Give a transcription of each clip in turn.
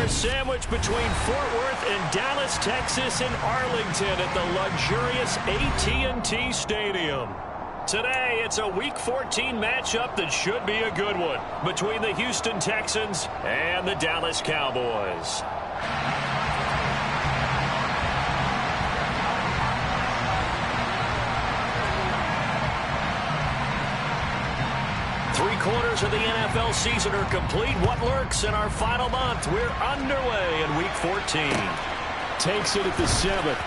They're sandwiched between Fort Worth and Dallas, Texas, and Arlington at the luxurious AT&T Stadium. Today, it's a Week 14 matchup that should be a good one between the Houston Texans and the Dallas Cowboys. Three-quarters of the NFL season are complete. What lurks in our final month? We're underway in Week 14. Takes it at the 7th.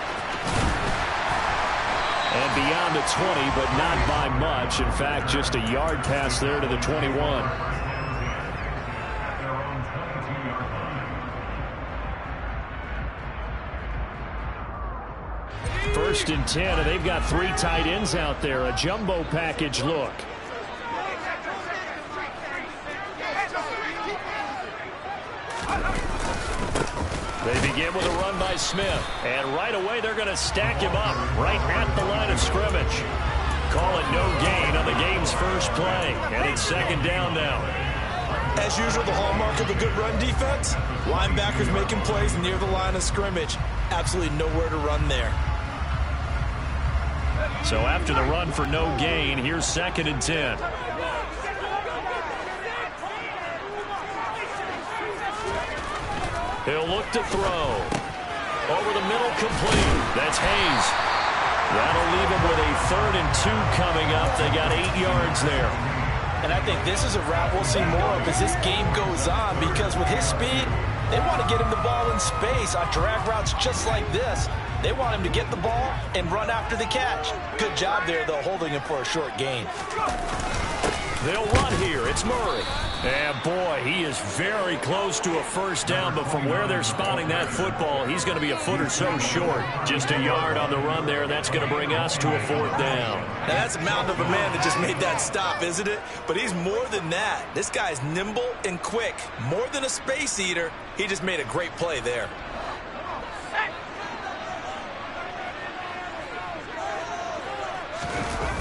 And beyond the 20, but not by much. In fact, just a yard pass there to the 21. First and 10, and they've got three tight ends out there. A jumbo package look. They begin with a run by Smith. And right away, they're going to stack him up right at the line of scrimmage. Call it no gain on the game's first play. And it's second down now. As usual, the hallmark of a good run defense, linebackers making plays near the line of scrimmage. Absolutely nowhere to run there. So after the run for no gain, here's second and 10. He'll look to throw. Over the middle, complete. That's Hayes. That'll leave him with a 3rd and 2 coming up. They got 8 yards there. And I think this is a route we'll see more of as this game goes on, because with his speed, they want to get him the ball in space on drag routes just like this. They want him to get the ball and run after the catch. Good job there, though, holding him for a short gain. They'll run here. It's Murray. And, boy, he is very close to a first down, but from where they're spotting that football, he's going to be a foot or so short. Just a yard on the run there, and that's going to bring us to a 4th down. Now, that's a mountain of a man that just made that stop, isn't it? But he's more than that. This guy's nimble and quick. More than a space eater, he just made a great play there.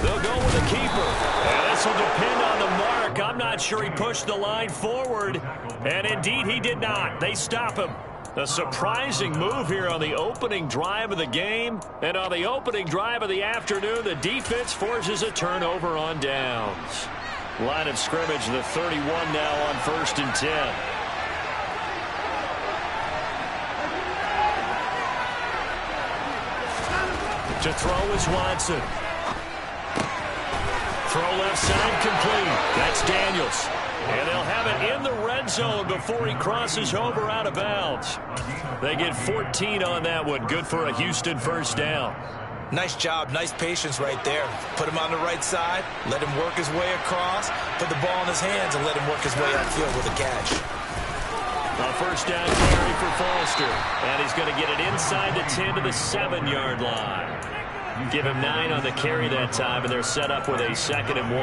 They'll go with the keeper. And this will depend on the mark. I'm not sure he pushed the line forward. And indeed, he did not. They stop him. A surprising move here on the opening drive of the game. And on the opening drive of the afternoon, the defense forces a turnover on downs. Line of scrimmage, the 31 now on 1st and 10. To throw is Watson. Throw left side, complete. That's Daniels. And they'll have it in the red zone before he crosses over out of bounds. They get 14 on that one. Good for a Houston first down. Nice job, nice patience right there. Put him on the right side, let him work his way across, put the ball in his hands, and let him work his way upfield with a catch. A first down carry for Foster. And he's going to get it inside the 10 to the 7-yard line. Give him 9 on the carry that time, and they're set up with a 2nd and 1.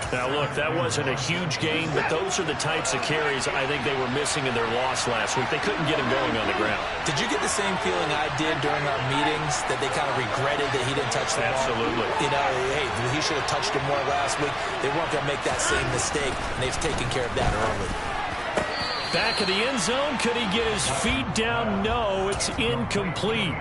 Now, look, that wasn't a huge gain, but those are the types of carries I think they were missing in their loss last week. They couldn't get him going on the ground. Did you get the same feeling I did during our meetings, that they kind of regretted that he didn't touch the ball? Absolutely. You know, hey, he should have touched it more last week. They weren't going to make that same mistake, and they've taken care of that early. Back of the end zone. Could he get his feet down? No, it's incomplete.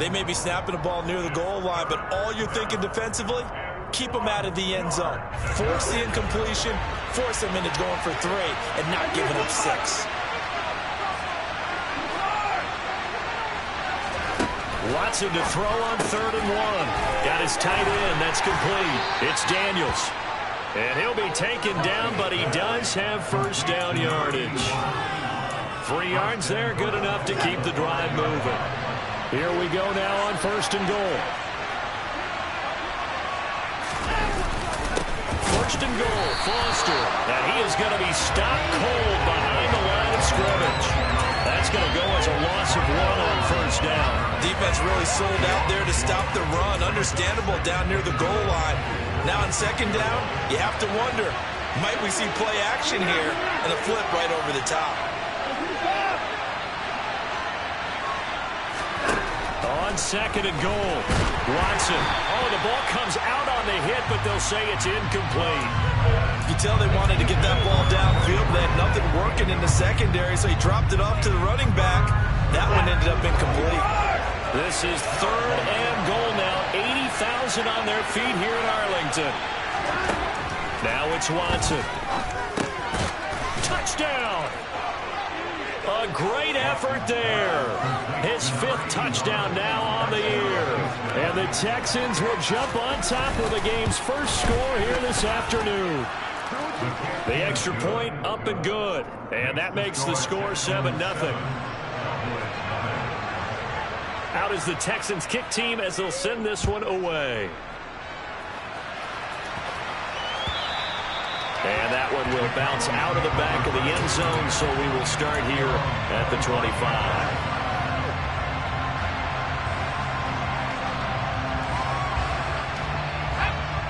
They may be snapping the ball near the goal line, but all you're thinking defensively, keep them out of the end zone. Force the incompletion, force them into going for 3, and not giving up 6. Watson to throw on 3rd and 1. Got his tight end. That's complete. It's Daniels. And he'll be taken down, but he does have first down yardage. 3 yards there, good enough to keep the drive moving. Here we go now on 1st and goal. 1st and goal, Foster. And he is going to be stopped cold behind the line of scrimmage. That's going to go as a loss of 1 on 1st down. Defense really sold out there to stop the run. Understandable down near the goal line. Now on 2nd down, you have to wonder, might we see play action here and a flip right over the top? on 2nd and goal. Watson. Oh, the ball comes out on the hit, but they'll say it's incomplete. You tell they wanted to get that ball downfield. They had nothing working in the secondary, so he dropped it off to the running back. That one ended up incomplete. This is 3rd and goal now. 80,000 on their feet here in Arlington. Now it's Watson. Touchdown! A great effort there. His 5th touchdown now on the year. And the Texans will jump on top of the game's first score here this afternoon. The extra point up and good. And that makes the score 7-0. Out is the Texans kick team as they'll send this one away. And that one will bounce out of the back of the end zone, so we will start here at the 25.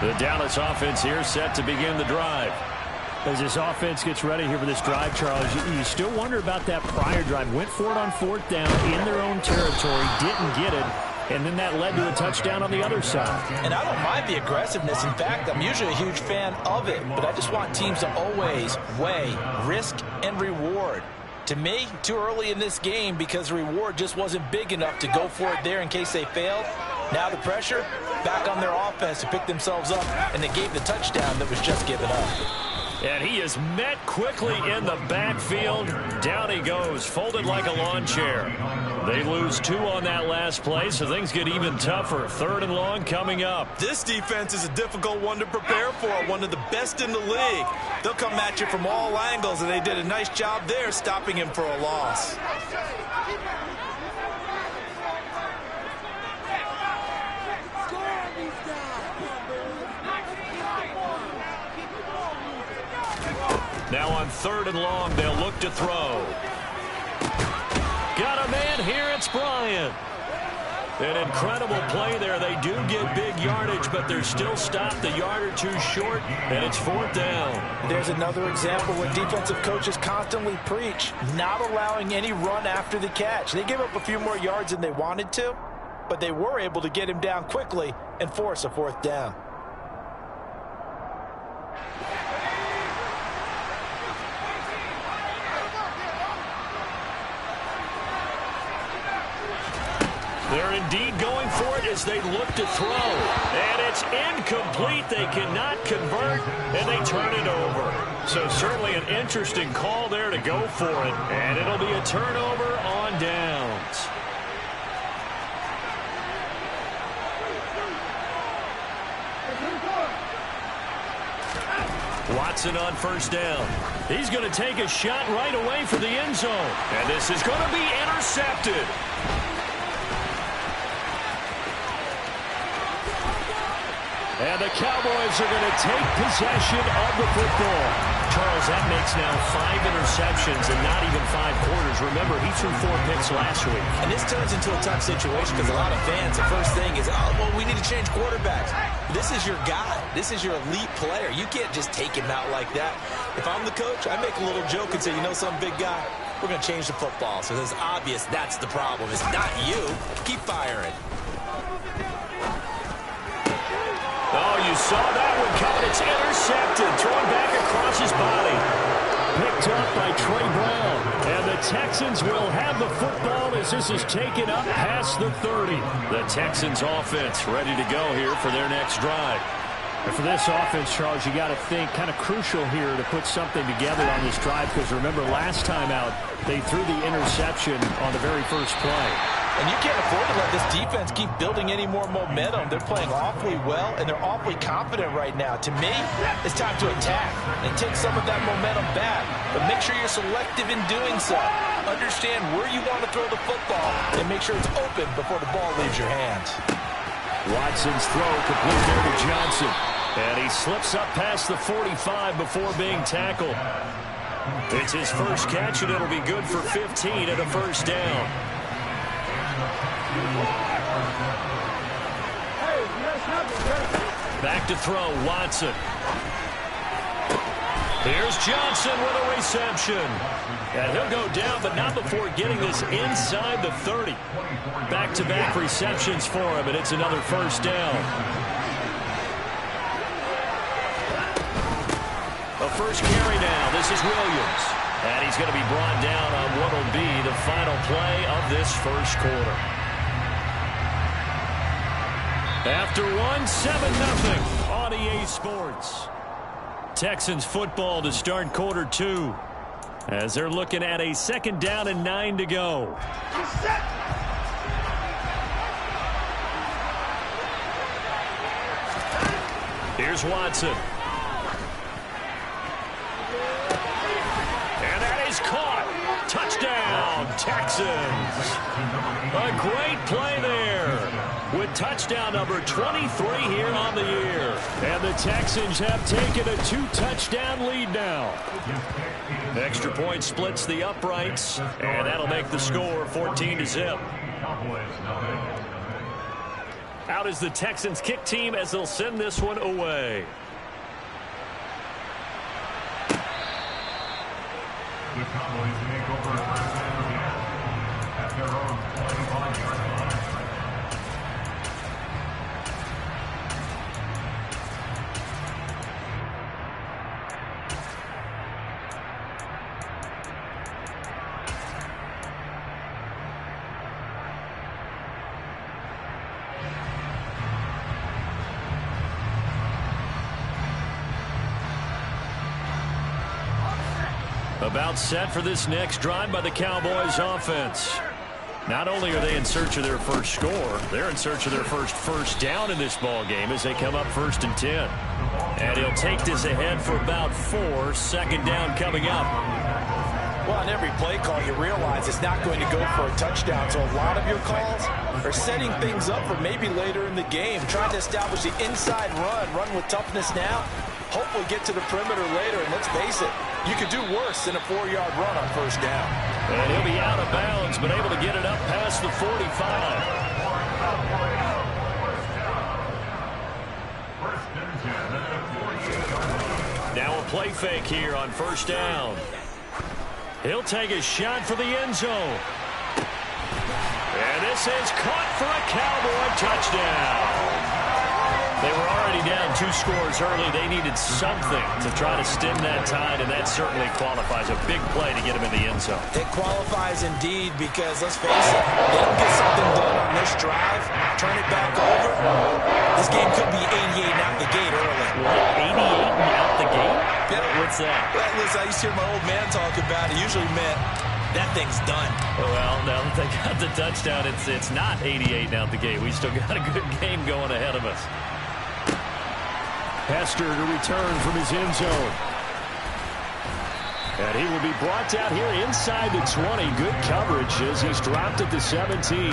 The Dallas offense here set to begin the drive. As this offense gets ready here for this drive, Charles, you still wonder about that prior drive. Went for it on 4th down in their own territory, didn't get it, and then that led to a touchdown on the other side. And I don't mind the aggressiveness. In fact, I'm usually a huge fan of it, but I just want teams to always weigh risk and reward. To me, too early in this game because the reward just wasn't big enough to go for it there in case they failed. Now the pressure back on their offense to pick themselves up, and they gave the touchdown that was just given up. And he is met quickly in the backfield. Down he goes, folded like a lawn chair. They lose 2 on that last play, so things get even tougher. 3rd and long coming up. This defense is a difficult one to prepare for, one of the best in the league. They'll come at you from all angles, and they did a nice job there stopping him for a loss. Now on 3rd and long, they'll look to throw. Got a man here, it's Bryant. An incredible play there. They do get big yardage, but they're still stopped a yard or 2 short, and it's 4th down. There's another example where defensive coaches constantly preach, not allowing any run after the catch. They gave up a few more yards than they wanted to, but they were able to get him down quickly and force a 4th down. They're indeed going for it as they look to throw. And it's incomplete. They cannot convert, and they turn it over. So certainly an interesting call there to go for it. And it'll be a turnover on downs. Watson on 1st down. He's going to take a shot right away for the end zone. And this is going to be intercepted. And the Cowboys are going to take possession of the football. Charles, that makes now 5 interceptions and not even 5 quarters. Remember, he threw 4 picks last week. And this turns into a tough situation because a lot of fans, the first thing is, oh, well, we need to change quarterbacks. This is your guy. This is your elite player. You can't just take him out like that. If I'm the coach, I make a little joke and say, you know, some big guy, we're going to change the football. So it's obvious that's the problem. It's not you. Keep firing. Oh, you saw that one coming. It's intercepted. Thrown back across his body. Picked up by Trey Brown. And the Texans will have the football as this is taken up past the 30. The Texans offense ready to go here for their next drive. And for this offense, Charles, you got to think kind of crucial here to put something together on this drive because remember last time out they threw the interception on the very first play. And you can't afford to let this defense keep building any more momentum. They're playing awfully well, and they're awfully confident right now. To me, it's time to attack and take some of that momentum back. But make sure you're selective in doing so. Understand where you want to throw the football and make sure it's open before the ball leaves your hands. Watson's throw complete there to Johnson. And he slips up past the 45 before being tackled. It's his first catch, and it'll be good for 15 and a 1st down. Back to throw, Watson. Here's Johnson with a reception. And he'll go down, but not before getting this inside the 30. Back-to-back receptions for him, and it's another first down. A first carry now. This is Williams. And he's going to be brought down on what will be the final play of this first quarter. After one, 7-0 on EA Sports. Texans football to start quarter two, as they're looking at a 2nd down and 9 to go. Here's Watson. And that is caught. Touchdown, Texans. A great play there, with touchdown number 23 here on the year. And the Texans have taken a 2-touchdown lead now. Extra point splits the uprights, and that'll make the score 14-0. Out is the Texans kick team as they'll send this one away. The Cowboys make over first down again at their own 25-yard line. About set for this next drive by the Cowboys offense. Not only are they in search of their first score, they're in search of their first down in this ball game as they come up 1st and 10. And he'll take this ahead for about 4. 2nd down coming up. Well, on every play call, you realize it's not going to go for a touchdown. So a lot of your calls are setting things up for maybe later in the game, trying to establish the inside run with toughness now. Hopefully get to the perimeter later, and let's face it, you could do worse than a 4-yard run on 1st down. And he'll be out of bounds, but able to get it up past the 45. Now a play fake here on 1st down. He'll take a shot for the end zone. And this is caught for a Cowboy touchdown. They were already down 2 scores early. They needed something to try to stem that tide, and that certainly qualifies. A big play to get him in the end zone. It qualifies indeed, because let's face it, they don't get something done on this drive, turn it back over, this game could be 88 and out the gate early. What? 88 and out the gate? Yeah. What's that? Well, listen, I used to hear my old man talk about it. Usually meant that thing's done. Well, now that they got the touchdown, it's not 88 and out the gate. We still got a good game going ahead of us. Hester to return from his end zone. And he will be brought down here inside the 20. Good coverage as he's dropped at the 17.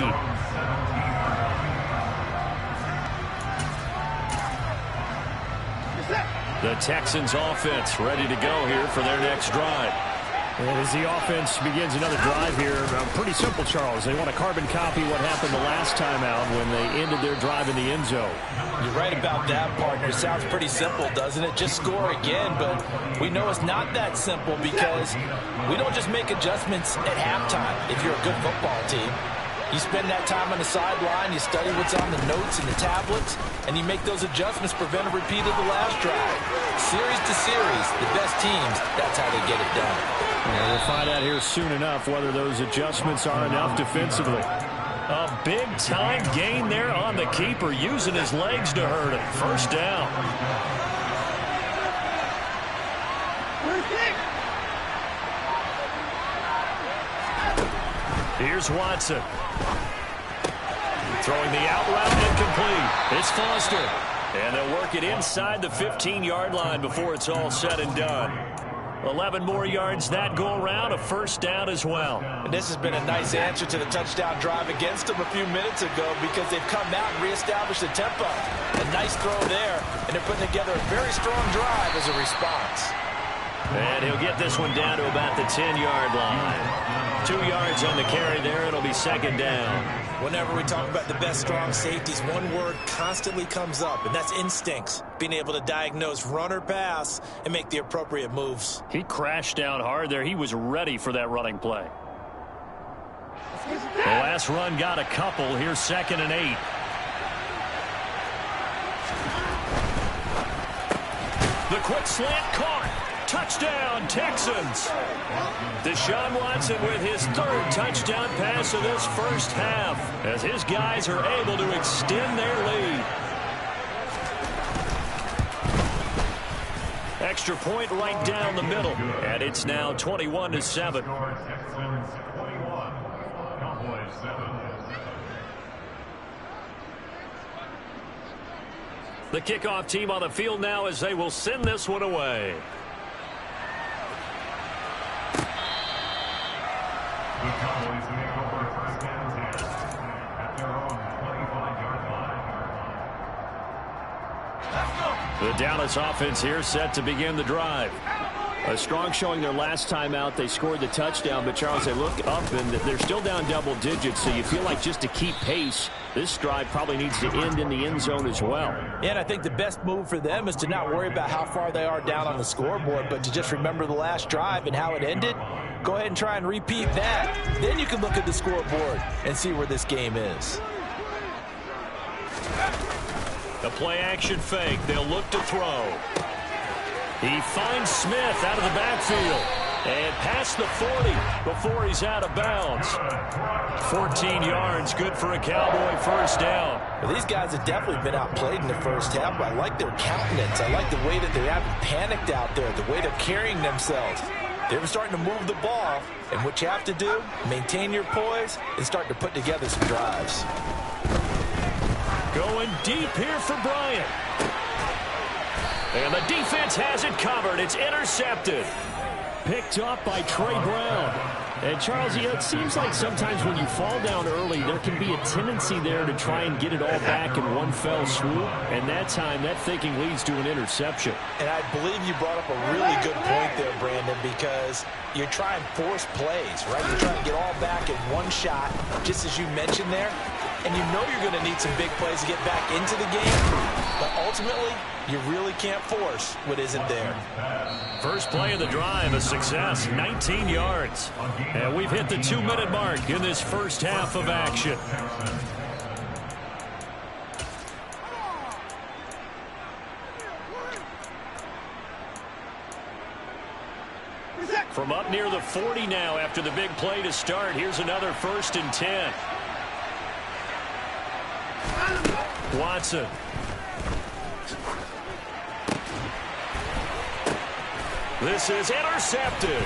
The Texans offense ready to go here for their next drive. And as the offense begins another drive here, pretty simple, Charles. They want to carbon copy what happened the last time out when they ended their drive in the end zone. You're right about that, partner. Sounds pretty simple, doesn't it? Just score again, but we know it's not that simple, because we don't just make adjustments at halftime if you're a good football team. You spend that time on the sideline, you study what's on the notes and the tablets, and you make those adjustments, prevent a repeat of the last drive. Series to series, the best teams, that's how they get it done. And we'll find out here soon enough whether those adjustments are enough defensively. A big-time gain there on the keeper, using his legs to hurt him. 1st down. Here's Watson. Throwing the out route incomplete. It's Foster. And they'll work it inside the 15-yard line before it's all said and done. 11 more yards that go around, a 1st down as well. And this has been a nice answer to the touchdown drive against them a few minutes ago, because they've come out and reestablished the tempo. A nice throw there, and they're putting together a very strong drive as a response. And he'll get this one down to about the 10-yard line. 2 yards on the carry there. It'll be 2nd down. Whenever we talk about the best strong safeties, one word constantly comes up, and that's instincts. Being able to diagnose run or pass and make the appropriate moves. He crashed down hard there. He was ready for that running play. The last run got a couple. Here's 2nd and 8. The quick slant caught. Touchdown, Texans. Deshaun Watson with his 3rd touchdown pass of this first half as his guys are able to extend their lead. Extra point right down the middle, and it's now 21-7. Texans 21, Cowboys 7. The kickoff team on the field now as they will send this one away. The Cowboys make over 1st and 10 at their own 25-yard line. The Dallas offense here set to begin the drive. A strong showing their last time out. They scored the touchdown, but Charles, they look up and they're still down double digits, so you feel like just to keep pace, this drive probably needs to end in the end zone as well. Yeah, and I think the best move for them is to not worry about how far they are down on the scoreboard, but to just remember the last drive and how it ended. Go ahead and try and repeat that. Then you can look at the scoreboard and see where this game is. The play action fake. They'll look to throw. He finds Smith out of the backfield and past the 40 before he's out of bounds. 14 yards, good for a Cowboy first down. Well, these guys have definitely been outplayed in the first half, but I like their countenance. I like the way that they haven't panicked out there, the way they're carrying themselves. They're starting to move the ball, and what you have to do, maintain your poise and start to put together some drives. Going deep here for Bryant. And the defense has it covered. It's intercepted. Picked up by Trey Brown. And Charles, it seems like sometimes when you fall down early, there can be a tendency there to try and get it all back in one fell swoop. And that time, that thinking leads to an interception. And I believe you brought up a really good point there, Brandon, because you're trying to force plays, right? You're trying to get all back in one shot, just as you mentioned there. And you know you're going to need some big plays to get back into the game. But ultimately, you really can't force what isn't there. First play of the drive, a success, 19 yards. And we've hit the 2-minute mark in this first half of action. From up near the 40 now after the big play to start, here's another 1st and 10. Watson. This is intercepted.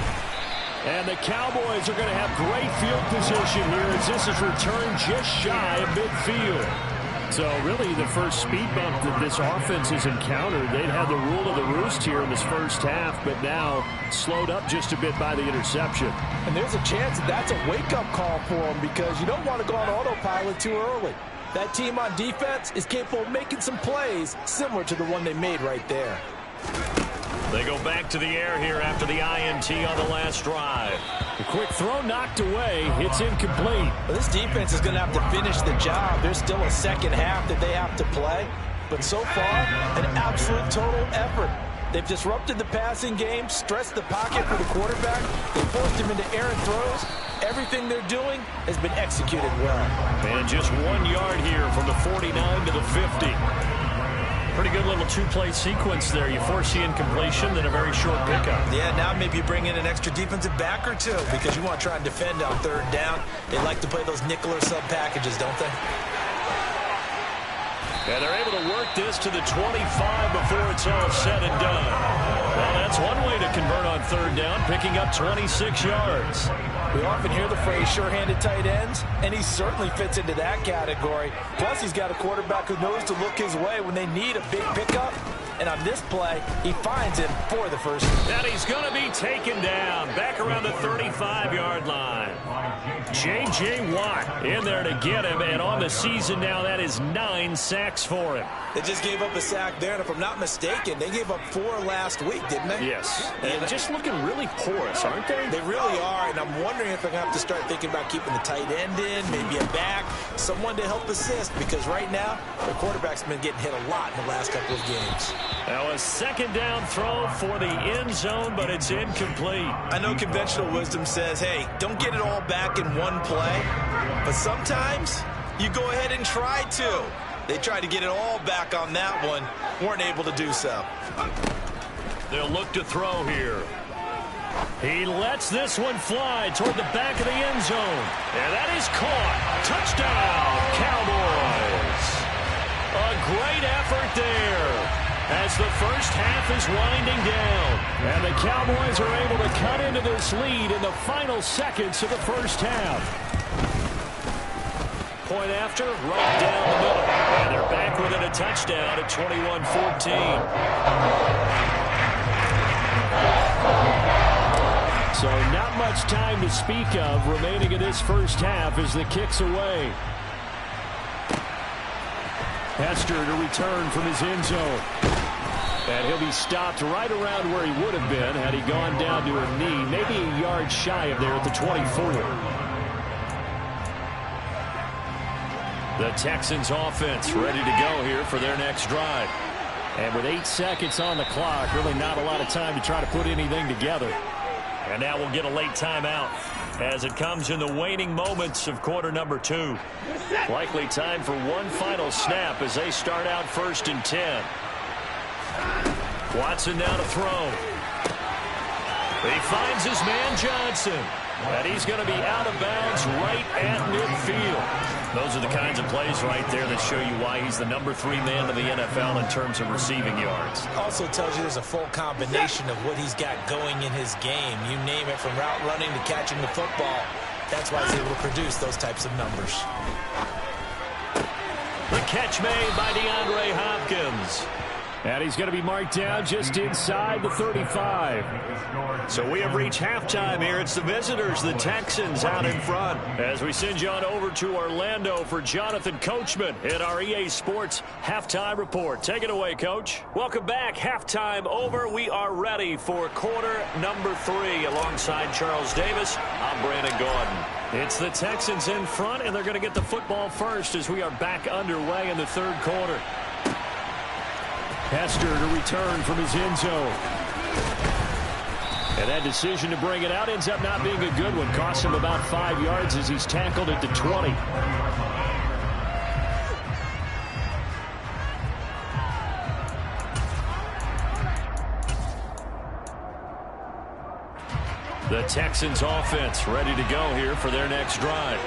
And the Cowboys are going to have great field position here as this is returned just shy of midfield. So really the first speed bump that this offense has encountered, they'd had the rule of the roost here in this first half, but now slowed up just a bit by the interception. And there's a chance that that's a wake-up call for them because you don't want to go on autopilot too early. That team on defense is capable of making some plays similar to the one they made right there. They go back to the air here after the INT on the last drive. The quick throw knocked away. It's incomplete. Well, this defense is going to have to finish the job. There's still a second half that they have to play. But so far, an absolute total effort. They've disrupted the passing game, stressed the pocket for the quarterback. They forced him into errant throws. Everything they're doing has been executed well. And just 1 yard here from the 49 to the 50. Pretty good little two-play sequence there. You force the incompletion, then a very short pickup. Yeah, now maybe you bring in an extra defensive back or two because you want to try and defend on 3rd down. They like to play those nickel or sub packages, don't they? And they're able to work this to the 25 before it's all said and done. Well, that's one way to convert on 3rd down, picking up 26 yards. We often hear the phrase sure-handed tight ends, and he certainly fits into that category. Plus, he's got a quarterback who knows to look his way when they need a big pickup, And on this play, he finds him for the first. And he's going to be taken down back around the 35-yard line. J.J. Watt in there to get him, and on the season now, that is 9 sacks for him. They just gave up a sack there, and if I'm not mistaken, they gave up 4 last week, didn't they? Yes, and just looking really porous, aren't they? They really are, and I'm wondering if they're going to have to start thinking about keeping the tight end in, maybe a back, someone to help assist, because right now, the quarterback's been getting hit a lot in the last couple of games. Now a second down throw for the end zone, but it's incomplete. I know conventional wisdom says, hey, don't get it all back in one play, but sometimes you go ahead and try to. They tried to get it all back on that one, weren't able to do so. They'll look to throw here. He lets this one fly toward the back of the end zone. And that is caught. Touchdown, Cowboys. A great effort there as the first half is winding down. And the Cowboys are able to cut into this lead in the final seconds of the first half. Point after, right down the middle. And they're back within a touchdown at 21-14. So not much time to speak of remaining in this first half as the kick's away. Hester to return from his end zone. And he'll be stopped right around where he would have been had he gone down to a knee, maybe a yard shy of there at the 24. The Texans offense ready to go here for their next drive. And with 8 seconds on the clock, really not a lot of time to try to put anything together. And now we'll get a late timeout as it comes in the waning moments of quarter number 2. Likely time for one final snap as they start out 1st and 10. Watson now to throw. He finds his man Johnson. And he's going to be out of bounds right at midfield. Those are the kinds of plays right there that show you why he's the number 3 man in the NFL in terms of receiving yards. Also tells you there's a full combination of what he's got going in his game. You name it, from route running to catching the football. That's why he's able to produce those types of numbers. The catch made by DeAndre Hopkins. And he's going to be marked down just inside the 35. So we have reached halftime here. It's the visitors, the Texans, out in front. As we send you on over to Orlando for Jonathan Coachman in our EA Sports Halftime Report. Take it away, Coach. Welcome back. Halftime over. We are ready for quarter number 3 alongside Charles Davis. I'm Brandon Gordon. It's the Texans in front, and they're going to get the football first as we are back underway in the 3rd quarter. Hester to return from his end zone. And that decision to bring it out ends up not being a good one. Costs him about 5 yards as he's tackled at the 20. The Texans offense ready to go here for their next drive.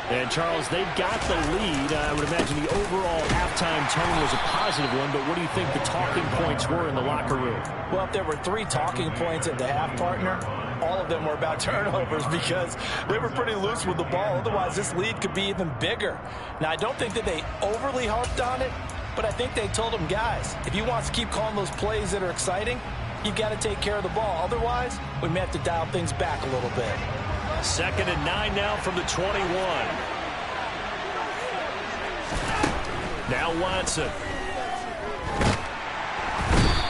And, Charles, they've got the lead. I would imagine the overall halftime tone was a positive one, but what do you think the talking points were in the locker room? Well, if there were 3 talking points at the half, partner, all of them were about turnovers because they were pretty loose with the ball. Otherwise, this lead could be even bigger. Now, I don't think that they overly harped on it, but I think they told them, guys, if you want to keep calling those plays that are exciting, you've got to take care of the ball. Otherwise, we may have to dial things back a little bit. 2nd and 9 now from the 21. Now Watson.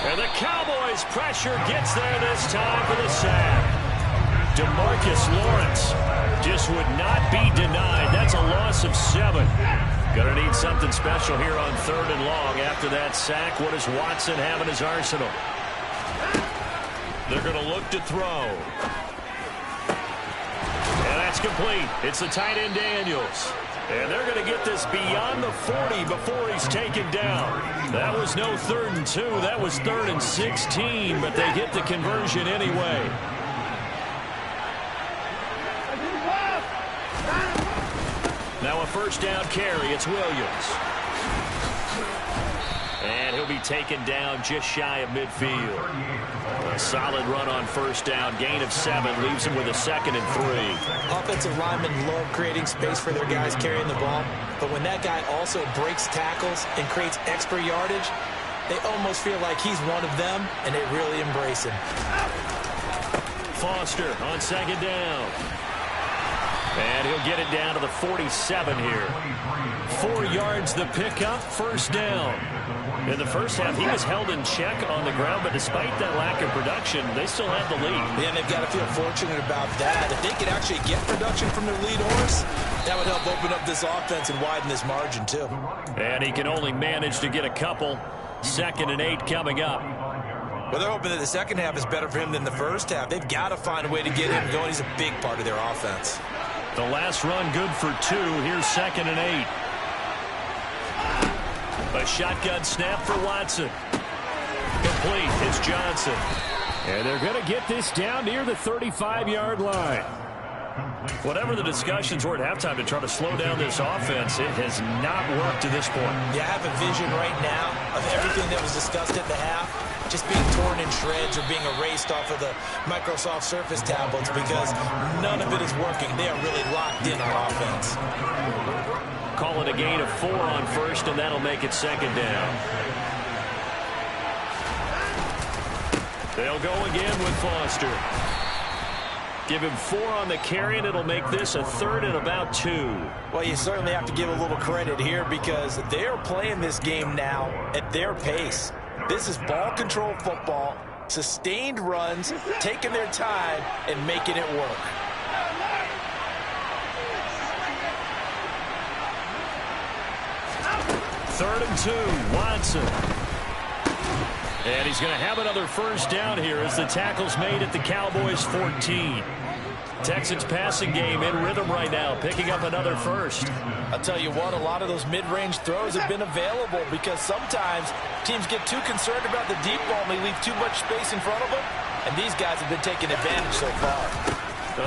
And the Cowboys pressure gets there this time for the sack. DeMarcus Lawrence just would not be denied. That's a loss of 7. Gonna need something special here on 3rd and long after that sack. What does Watson have in his arsenal? They're gonna look to throw. And that's complete. It's the tight end Daniels. And they're going to get this beyond the 40 before he's taken down. That was no 3rd and 2. That was 3rd and 16, but they get the conversion anyway. Now a 1st down carry. It's Williams. And he'll be taken down just shy of midfield. A solid run on 1st down. Gain of 7 leaves him with a 2nd and 3. Offensive linemen love creating space for their guys carrying the ball. But when that guy also breaks tackles and creates extra yardage, they almost feel like he's one of them, and they really embrace him. Foster on second down. And he'll get it down to the 47 here. 4 yards the pickup, first down. In the first half, he was held in check on the ground, but despite that lack of production, they still had the lead. Yeah, and they've got to feel fortunate about that. If they could actually get production from their lead horse, that would help open up this offense and widen this margin, too. And he can only manage to get a couple. 2nd and 8 coming up. Well, they're hoping that the second half is better for him than the first half. They've got to find a way to get him going. He's a big part of their offense. The last run good for 2. Here's 2nd and 8. A shotgun snap for Watson. Complete. It's Johnson. And they're going to get this down near the 35-yard line. Whatever the discussions were at halftime to try to slow down this offense, it has not worked to this point. Yeah, I have a vision right now of everything that was discussed at the half just being torn in shreds or being erased off of the Microsoft Surface tablets because none of it is working. They are really locked in on offense. Call it a gain of 4 on first, and that'll make it 2nd down. They'll go again with Foster. Give him 4 on the carry, and it'll make this a 3rd and about 2. Well, you certainly have to give a little credit here because they're playing this game now at their pace. This is ball control football, sustained runs, taking their time, and making it work. Third and 2, Watson. And he's going to have another first down here as the tackle's made at the Cowboys 14. Texans passing game in rhythm right now, picking up another first. I'll tell you what, a lot of those mid-range throws have been available because sometimes teams get too concerned about the deep ball and they leave too much space in front of them, and these guys have been taking advantage so far.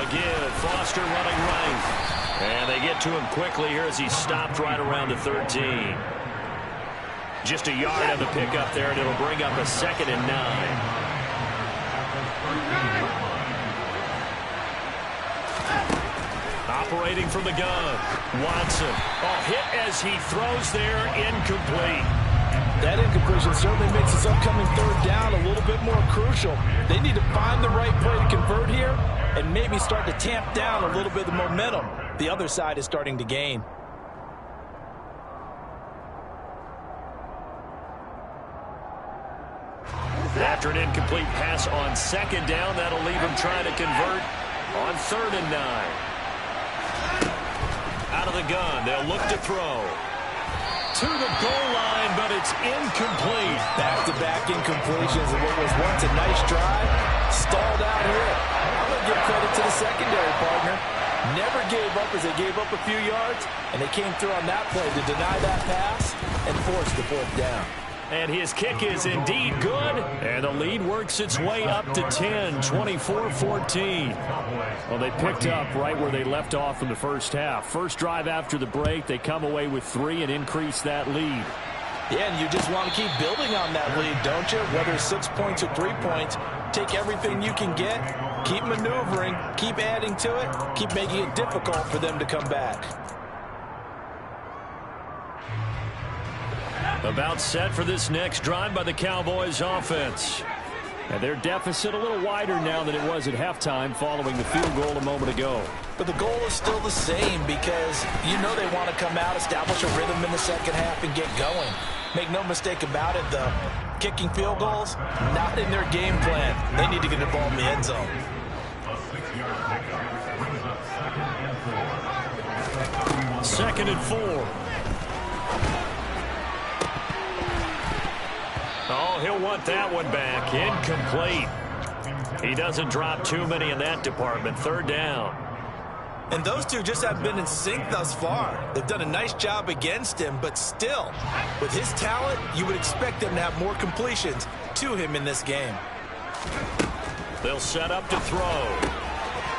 Again, Foster running right. And they get to him quickly here as he's stopped right around the 13. Just a yard on the pickup there, and it'll bring up a 2nd and 9. Operating from the gun, Watson. Oh, hit as he throws there, incomplete. That incompletion certainly makes this upcoming 3rd down a little bit more crucial. They need to find the right play to convert here and maybe start to tamp down a little bit of the momentum the other side is starting to gain. After an incomplete pass on 2nd down, that'll leave him trying to convert on 3rd and 9. Out of the gun, they'll look to throw. To the goal line, but it's incomplete. Back-to-back incompletions of what was once a nice drive. Stalled out here. I'm going to give credit to the secondary partner. Never gave up as they gave up a few yards, and they came through on that play to deny that pass and force the 4th down. And his kick is indeed good. And the lead works its way up to 10, 24-14. Well, they picked up right where they left off in the first half. First drive after the break, they come away with 3 and increase that lead. Yeah, and you just want to keep building on that lead, don't you? Whether it's 6 points or 3 points, take everything you can get, keep maneuvering, keep adding to it, keep making it difficult for them to come back. About set for this next drive by the Cowboys offense. And their deficit a little wider now than it was at halftime following the field goal a moment ago. But the goal is still the same because you know they want to come out, establish a rhythm in the second half, and get going. Make no mistake about it, though. Kicking field goals, not in their game plan. They need to get the ball in the end zone. Second and 4. Oh, he'll want that one back. Incomplete. He doesn't drop too many in that department. 3rd down. And those two just haven't been in sync thus far. They've done a nice job against him, but still, with his talent, you would expect them to have more completions to him in this game. They'll set up to throw.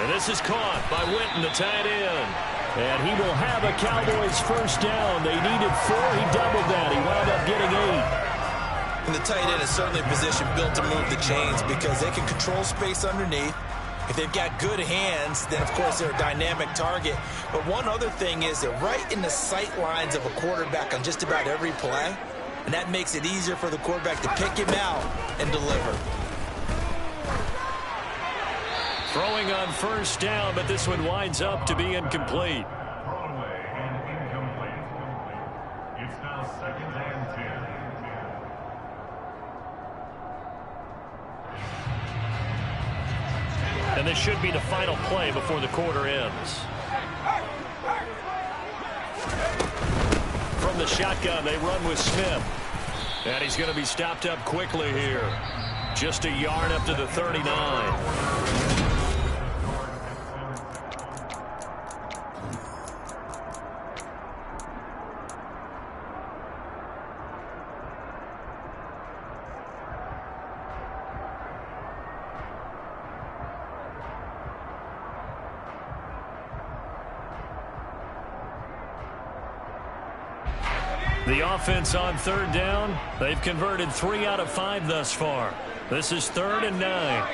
And this is caught by Winton, the tight end. And he will have a Cowboys first down. They needed 4. He doubled that. He wound up getting 8. And the tight end is certainly a position built to move the chains because they can control space underneath. If they've got good hands, then, of course, they're a dynamic target. But one other thing is they're right in the sight lines of a quarterback on just about every play. and that makes it easier for the quarterback to pick him out and deliver. Throwing on first down, but this one winds up to be incomplete. Throwaway and incomplete. It's now 2nd and 10. And this should be the final play before the quarter ends. From the shotgun, they run with Smith. And he's going to be stopped up quickly here. Just a yard up to the 39. The offense on 3rd down. They've converted 3 out of 5 thus far. This is 3rd and 9.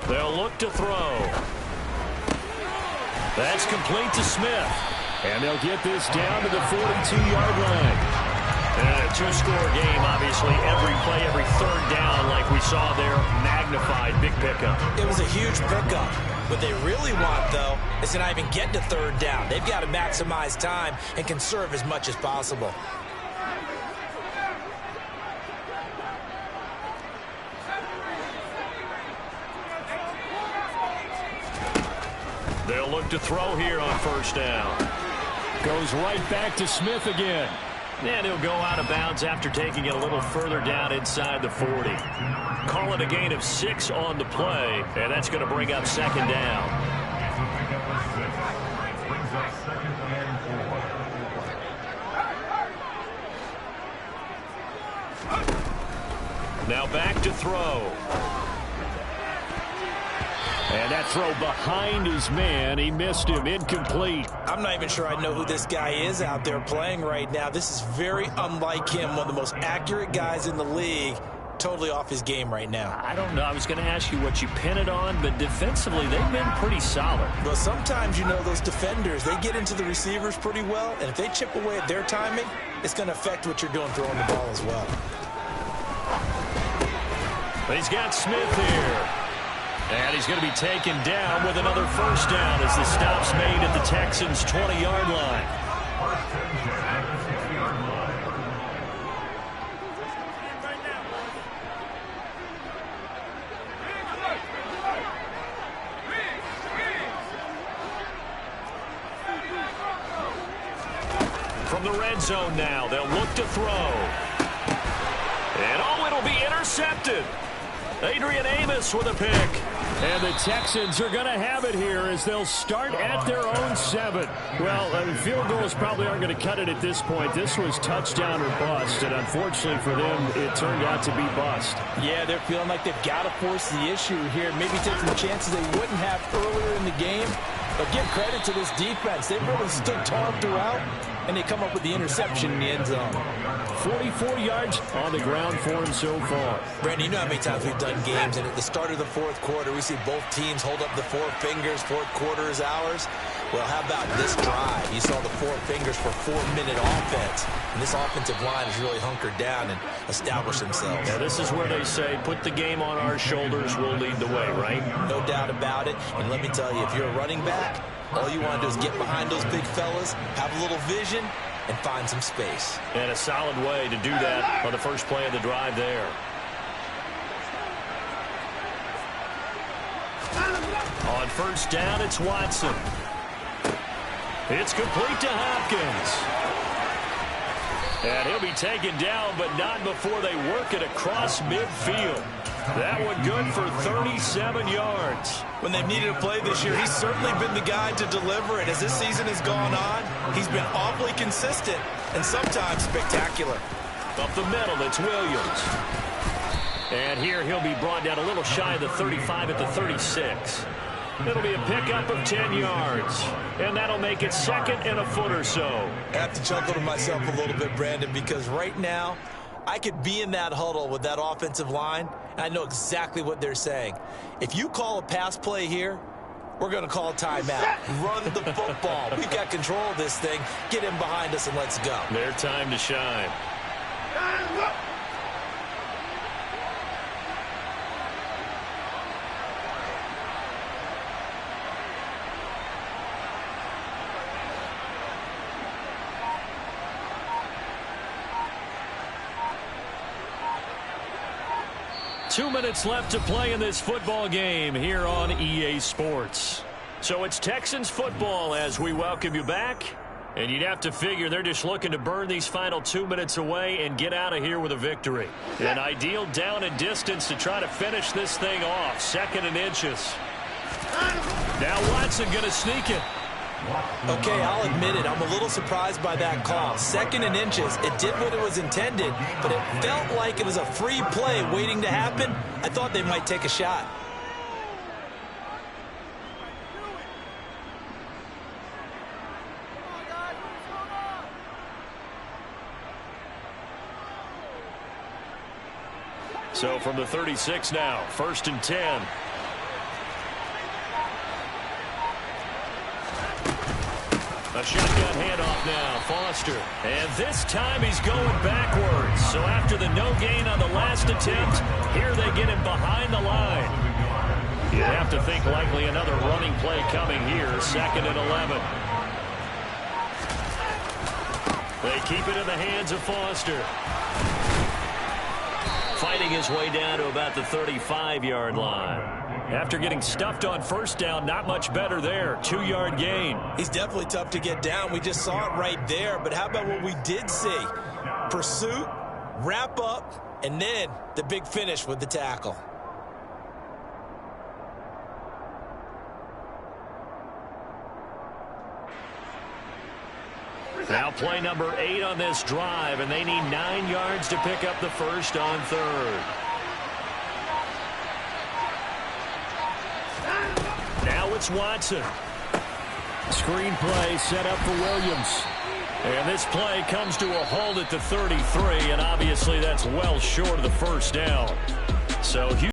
They'll look to throw. That's complete to Smith. And they'll get this down to the 42-yard line. And a two-score game, obviously, every play, every 3rd down, like we saw there, magnified, big pickup. It was a huge pickup. What they really want, though, is to not even get to 3rd down. They've got to maximize time and conserve as much as possible. They'll look to throw here on first down. Goes right back to Smith again. And he'll go out of bounds after taking it a little further down inside the 40. Call it a gain of 6 on the play, and that's going to bring up 2nd down. Brings up 2nd and 4. Now back to throw. And that throw behind his man. He missed him. Incomplete. I'm not even sure I know who this guy is out there playing right now. This is very unlike him, one of the most accurate guys in the league. Totally off his game right now. I don't know. I was going to ask you what you pin it on, but defensively, they've been pretty solid. Well, sometimes, you know, those defenders, they get into the receivers pretty well, and if they chip away at their timing, it's going to affect what you're doing throwing the ball as well. He's got Smith here. And he's going to be taken down with another first down as the stop's made at the Texans' 20-yard line. First and 10 at the 6-yard line. From the red zone now, they'll look to throw. And oh, it'll be intercepted. Adrian Amos with a pick. And the Texans are going to have it here as they'll start at their own 7. Well, field goals probably aren't going to cut it at this point. This was touchdown or bust, and unfortunately for them, it turned out to be bust. Yeah, they're feeling like they've got to force the issue here. Maybe take some chances they wouldn't have earlier in the game. But give credit to this defense. They've really stood tall throughout, and they come up with the interception in the end zone. 44 yards on the ground for him so far. Brandon, you know how many times we've done games, and at the start of the 4th quarter, we see both teams hold up the 4 fingers, 4th quarter is ours. Well, how about this drive? You saw the 4 fingers for 4-minute offense, and this offensive line has really hunkered down and established themselves. Yeah, this is where they say, put the game on our shoulders, we'll lead the way, right? No doubt about it, and let me tell you, if you're a running back, all you want to do is get behind those big fellas, have a little vision, and find some space. And a solid way to do that on the first play of the drive there. On first down, it's Watson. It's complete to Hopkins. And he'll be taken down, but not before they work it across midfield. That one good for 37 yards. When they've needed a play this year, he's certainly been the guy to deliver it. As this season has gone on, he's been awfully consistent and sometimes spectacular. Up the middle, it's Williams. And here he'll be brought down a little shy of the 35 at the 36. It'll be a pickup of 10 yards. And that'll make it 2nd and a foot or so. I have to chuckle to myself a little bit, Brandon, because right now, I could be in that huddle with that offensive line, and I know exactly what they're saying. If you call a pass play here, we're going to call timeout. Run the football. We've got control of this thing. Get him behind us and let's go. Their time to shine. 2 minutes left to play in this football game here on EA Sports. So it's Texans football as we welcome you back. And you'd have to figure they're just looking to burn these final 2 minutes away and get out of here with a victory. An ideal down and distance to try to finish this thing off. 2nd and inches. Now Watson going to sneak it. Okay, I'll admit it. I'm a little surprised by that call. 2nd and inches. It did what it was intended, but it felt like it was a free play waiting to happen. I thought they might take a shot. So from the 36 now, 1st and 10. A shotgun handoff now, Foster. And this time he's going backwards. So after the no gain on the last attempt, here they get him behind the line. You'd have to think likely another running play coming here, 2nd and 11. They keep it in the hands of Foster. Fighting his way down to about the 35-yard line. After getting stuffed on 1st down, not much better there. 2-yard gain. He's definitely tough to get down. We just saw it right there. But how about what we did see? Pursuit, wrap up, and then the big finish with the tackle. Now play number 8 on this drive, and they need 9 yards to pick up the first on 3rd. Now it's Watson. Screen play set up for Williams. And this play comes to a halt at the 33, and obviously that's well short of the 1st down. So